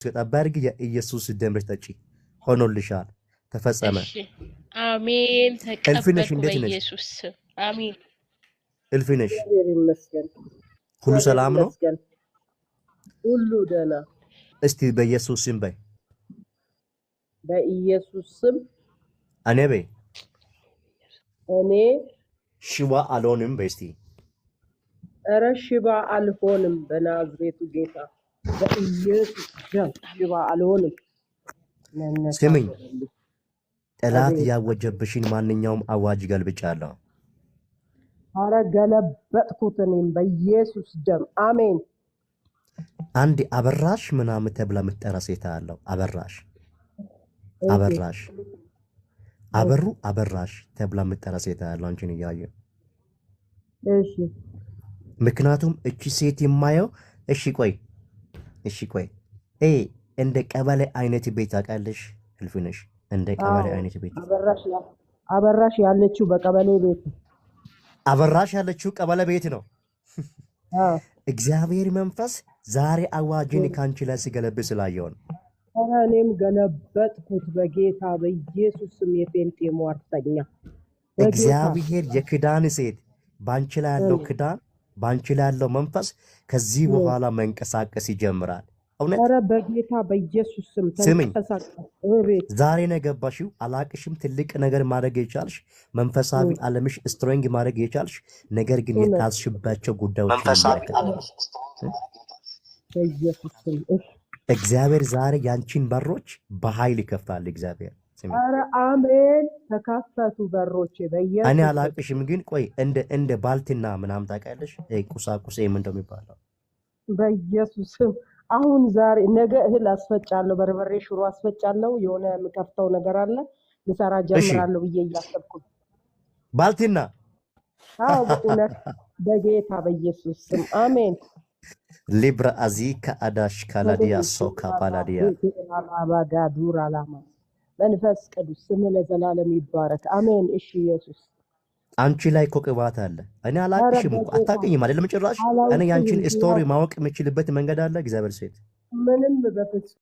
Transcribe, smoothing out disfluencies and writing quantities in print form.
ተጠባርግ የኢየሱስ ደም ጠጪ ሆኖልሻል ተፈጸመ እሺ አሜን እልፍነሽ ተቀበልኩ እንዴት ነሽ በኢየሱስ ስም አሜን እልፍነሽ ይመስገን ሁሉ ሰላም ነው ሁሉ ደህና እስቲ በኢየሱስ ስም በይ በኢየሱስ ስም እኔ ሽባ አልሆንም በስቲ ኧረ ሽባ አልሆንም በናዝሬቱ ጌታ በኢየሱስ ደም ሽባ አልሆንም ስሚኝ ጠላት ያወጀብሽን ማንኛውም አዋጅ ገልብጫለሁ ኧረ ገለበጥኩት እኔም በኢየሱስ ደም አሜን አንድ አበራሽ ምናምን ተብላ የምትጠራ ሴት አለው አበራሽ አበራሽ ተብላ የምትጠራ ሴት አለው አንቺን እያየ እሺ ምክንያቱም እቺ ሴት የማየው እሺ ቆይ እንደ ቀበሌ አይነት ቤት አቃለሽ እልፍነሽ እንደ ቀበሌ አይነት ቤት አበራሽ ያለችው በቀበሌ ቤት አበራሽ ያለችው ቀበሌ ቤት ነው እግዚአብሔር መንፈስ ዛሬ አዋጅን ካንቺ ላይ ሲገለብጥ ስላየው ነው እኔም ገለበጥኩት በጌታ በኢየሱስ ስም የጴንጤ ሟርተኛ እግዚአብሔር የክዳን ሴት ባንቺ ላይ ያለው ክዳን ባንቺ ላይ ያለው መንፈስ ከዚህ በኋላ መንቀሳቀስ ይጀምራል ኧረ በጌታ በኢየሱስ ስም ተንቀሳቀስ ዛሬ ነው ገባሽው አላቅሽም ትልቅ ነገር ማድረግ የቻልሽ መንፈሳዊ ዓለምሽ ስትሮንግ ማድረግ የቻልሽ ነገር ግን የታዝሽባቸው ጉዳዮች መንፈሳዊ በኢየሱስ ስም እግዚአብሔር ዛሬ ያንቺን በሮች በኃይል ይከፍታል እግዚአብሔር ኧረ አሜን ተከፈቱ በሮቼ በኢየሱስ እኔ አላቅሽም ግን ቆይ እንደ ባልትና ምናምን ታውቂያለሽ ቁሳቁስ ምን እንደሚባለው በኢየሱስ ስም አሁን ዛሬ ነገ እህል አስፈጫለሁ በርበሬ ሽሮ አስፈጫለሁ የሆነ የምከፍተው ነገር አለ ልሰራ ጀምራለሁ ብዬ እያሰብኩ ባልቲና አዎ በእውነት በጌታ በኢየሱስ ስም አሜን ሊብራ አዚካ አዳሽ ካላዲያ ሶካ ፓላዲያ አባጋዱር አላማ መንፈስ ቅዱስ ስም ለዘላለም ይባረክ አሜን እሺ ኢየሱስ አንቺ ላይ እኮ ቅባት አለ እኔ አላቅሽም እኮ አታውቅኝም አይደለም ጭራሽ እኔ ያንቺን ስቶሪ ማወቅ የምችልበት መንገድ አለ እግዚአብሔር ሴት ምንም በፍጹም